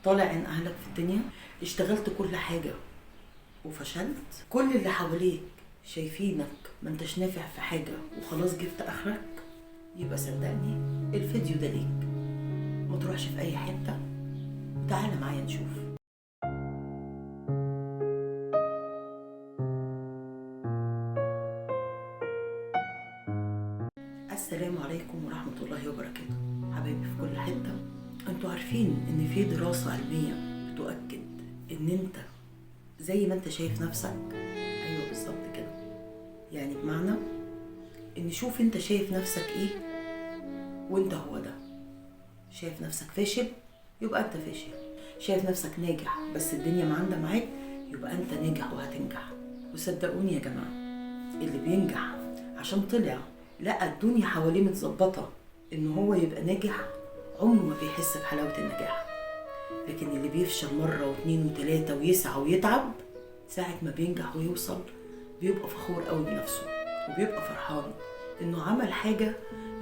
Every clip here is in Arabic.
طالع عن اهلك في الدنيا، اشتغلت كل حاجة وفشلت، كل اللي حواليك شايفينك ما انتش نافع في حاجة وخلاص جبت اخرك، يبقى صدقني الفيديو ده ليك. ما تروحش في اي حتة وتعالى معايا نشوف. السلام عليكم ورحمة الله وبركاته. حبايبي في كل حتة، انتوا عارفين ان في دراسة علمية بتؤكد ان انت زي ما انت شايف نفسك. ايوه بالظبط كده، يعني بمعنى ان شوف انت شايف نفسك ايه وانت هو ده. شايف نفسك فاشل يبقى انت فاشل، شايف نفسك ناجح بس الدنيا معاندة معاك يبقى انت ناجح وهتنجح. وصدقوني يا جماعة، اللي بينجح عشان طلع لقى الدنيا حواليه متظبطة ان هو يبقى ناجح، عمره ما بيحس بحلاوة النجاح. لكن اللي بيفشل مرة واثنين وثلاثة ويسعى ويتعب، ساعة ما بينجح ويوصل بيبقى فخور قوي بنفسه وبيبقى فرحان انه عمل حاجة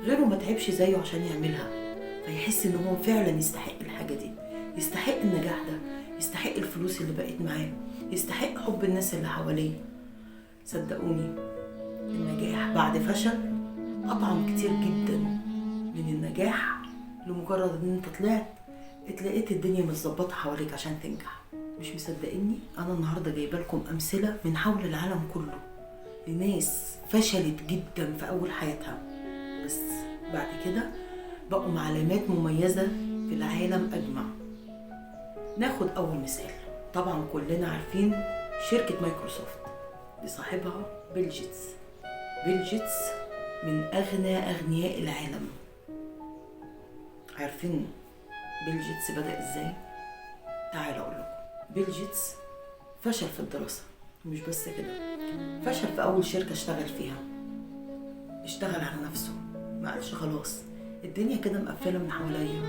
غيره ما تعبش زيه عشان يعملها، فيحس ان هو فعلا يستحق الحاجة دي، يستحق النجاح ده، يستحق الفلوس اللي بقت معاه، يستحق حب الناس اللي حواليه. صدقوني النجاح بعد فشل أطعم كتير جدا من النجاح لمجرد ان انت طلعت اتلقيت الدنيا متظبطة حواليك عشان تنجح. مش مصدقيني؟ انا النهاردة جايبه لكم امثلة من حول العالم كله لناس فشلت جدا في اول حياتها، بس بعد كده بقوا معلمات مميزة في العالم اجمع. ناخد اول مثال، طبعا كلنا عارفين شركة مايكروسوفت بصاحبها بيل جيتس. بيل جيتس من اغنى اغنياء العالم. عارفين بيل جيتس بدأ ازاي؟ تعالوا اقول لكم. بيل جيتس فشل في الدراسة، مش بس كده، فشل في اول شركة اشتغل فيها. اشتغل على نفسه، ما قالش خلاص الدنيا كده مقفلة من حواليا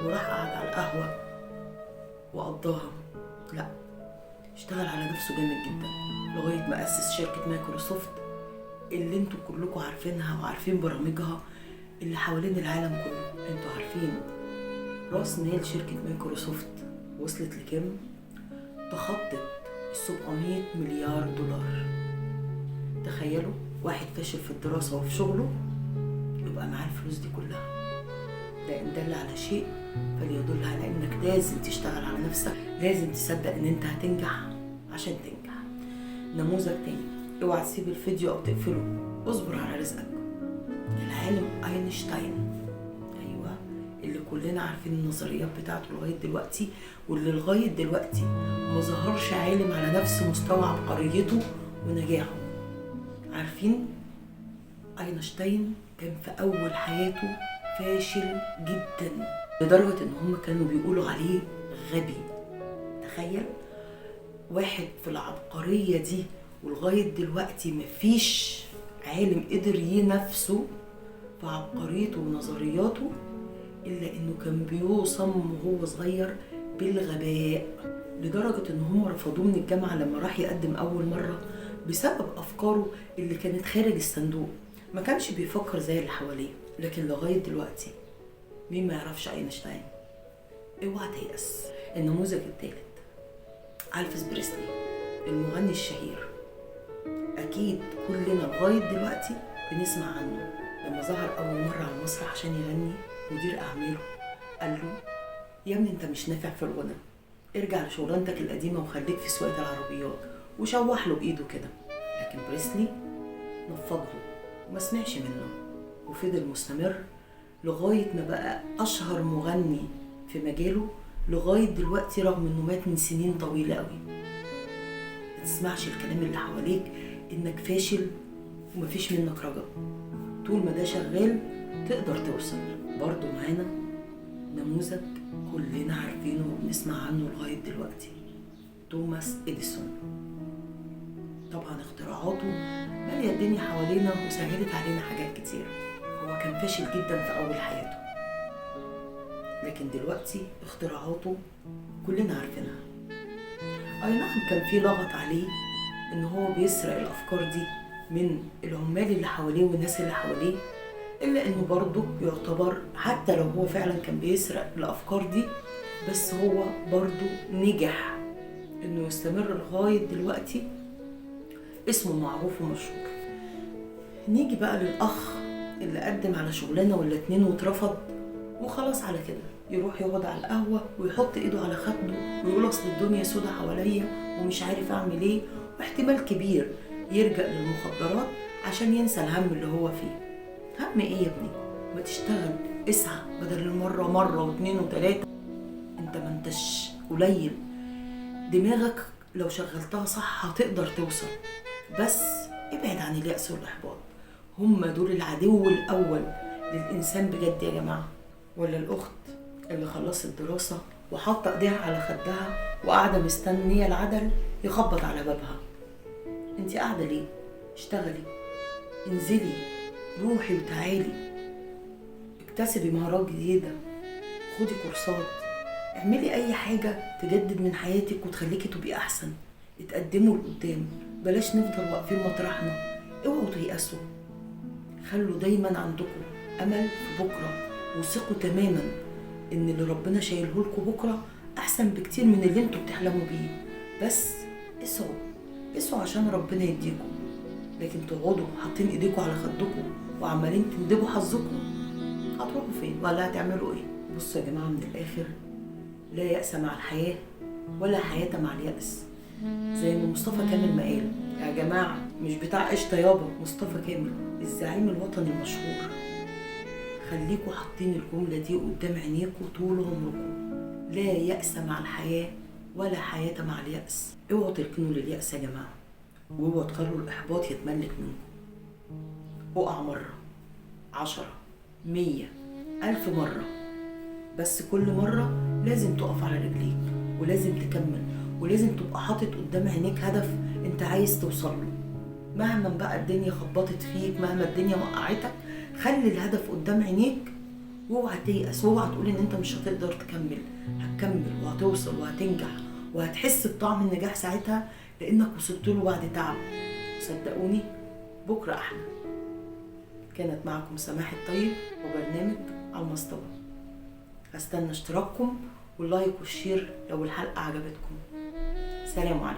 وراح قعد على القهوة وقضاها. لا، اشتغل على نفسه جامد جدا لغاية ما أسس شركة مايكروسوفت اللي انتوا كلكم عارفينها وعارفين برامجها اللي حوالين العالم كله. انتوا عارفين راس مال شركة مايكروسوفت وصلت لكام؟ تخطت 700 مليار دولار. تخيلوا واحد فاشل في الدراسة وفي شغله يبقى معاه الفلوس دي كلها. ده إن دل على شيء فليدل على إنك لازم تشتغل على نفسك، لازم تصدق إن أنت هتنجح عشان تنجح. نموذج تاني، اوعى تسيب الفيديو أو تقفله، اصبر على رزقك. العالم أينشتاين، أيوة، اللي كلنا عارفين النظريات بتاعته لغاية دلوقتي، واللي لغاية دلوقتي ما ظهرش عالم على نفس مستوى عبقريته ونجاحه. عارفين أينشتاين كان في أول حياته فاشل جدا لدرجة إن هم كانوا بيقولوا عليه غبي. تخيل واحد في العبقرية دي ولغاية دلوقتي مفيش عالم قدر ينافسه في عبقريته ونظرياته، إلا إنه كان بيوصم وهو صغير بالغباء، لدرجة إن هم رفضوه من الجامعة لما راح يقدم أول مرة بسبب أفكاره اللي كانت خارج الصندوق. ما كانش بيفكر زي اللي حواليه. لكن لغاية دلوقتي مين ما يعرفش أينشتاين؟ اوعى تيأس. النموذج الثالث، ألفيس بريسلي، المغني الشهير. أكيد كلنا لغاية دلوقتي بنسمع عنه. لما ظهر أول مرة على المسرح عشان يغني، مدير أعماله قال له يا ابني أنت مش نافع في الغنى، ارجع لشغلانتك القديمة وخليك في سواقة العربيات، وشوح له بإيده كده. لكن بريسلي نفض له وما سمعش منه وفضل مستمر لغاية ما بقى أشهر مغني في مجاله لغاية دلوقتي، رغم إنه مات من سنين طويلة قوي. ما تسمعش الكلام اللي حواليك إنك فاشل ومفيش منك رجاء. طول ما ده شغال تقدر توصل. برضو معانا نموذج كلنا عارفينه وبنسمع عنه لغاية دلوقتي، توماس إديسون. طبعا اختراعاته مالية الدنيا حوالينا وسهلت علينا حاجات كتير. هو كان فاشل جدا في أول حياته، لكن دلوقتي اختراعاته كلنا عارفينها. أي نعم كان في لغط عليه إن هو بيسرق الأفكار دي من العمال اللي حواليه والناس اللي حواليه، إلا إنه برضه يعتبر حتى لو هو فعلا كان بيسرق الأفكار دي، بس هو برضو نجح انه يستمر لغاية دلوقتي، اسمه معروف ومشهور. نيجي بقى للأخ اللي قدم على شغلانة ولا 2 واترفض وخلاص على كده، يروح يقعد على القهوة ويحط ايده على خده ويقول اصل الدنيا سودة حواليا ومش عارف اعمل ايه، واحتمال كبير يلجأ للمخدرات عشان ينسى الهم اللي هو فيه. هم ايه يا ابني؟ ما تشتغل، اسعى، بدل المرة مرة و2 و3. انت ما انتش قليل، دماغك لو شغلتها صح هتقدر توصل. بس ابعد عن اليأس والإحباط، هم دول العدو الأول للإنسان بجد يا جماعة. ولا الأخت اللي خلصت دراسة وحاطة ايديها على خدها وقاعدة مستنية العدل يخبط على بابها. انت قاعدة ليه؟ اشتغلي، انزلي، روحي وتعالي، اكتسبي مهارات جديدة، خدي كورسات، اعملي اي حاجة تجدد من حياتك وتخليكي تبقي احسن. اتقدموا لقدام، بلاش نفضل واقفين مطرحنا. اوعوا تيأسوا، خلوا دايما عندكم امل في بكرة، وثقوا تماما ان اللي ربنا شايله لكم بكرة احسن بكتير من اللي انتوا بتحلموا بيه. بس اسعوا عشان ربنا يديكم، لكن تقعدوا حاطين ايديكم على خدكم وعمالين تندبوا حظكم، هتروحوا فين ولا هتعملوا ايه؟ بصوا يا جماعة، من الاخر، لا يأس مع الحياة ولا حياة مع اليأس. زي ما مصطفى كامل ما قال يا جماعة، مش بتاع قشطة يابا، مصطفى كامل الزعيم الوطني المشهور. خليكوا حاطين الجملة دي قدام عينيكوا طول عمركم، لا يأس مع الحياة ولا حياة مع اليأس. اوعوا تركنوا لليأس يا جماعة، واوعوا تخلوا الإحباط يتملك منكم. اقع مرة، 10، 100، 1000 مرة، بس كل مرة لازم تقف على رجليك ولازم تكمل، ولازم تبقى حاطط قدام عينيك هدف انت عايز توصل له. مهما بقى الدنيا خبطت فيك، مهما الدنيا وقعتك، خلي الهدف قدام عينيك واوعى تيأس، واوعى تقول ان انت مش هتقدر تكمل. هتكمل وهتوصل وهتنجح وهتحس بطعم النجاح ساعتها، لانك وصلت له بعد تعب. صدقوني بكرة احلى. كانت معكم سماح الطيب وبرنامج على المصطبة. هستنى اشتراككم واللايك والشير لو الحلقة عجبتكم. سلام عليكم.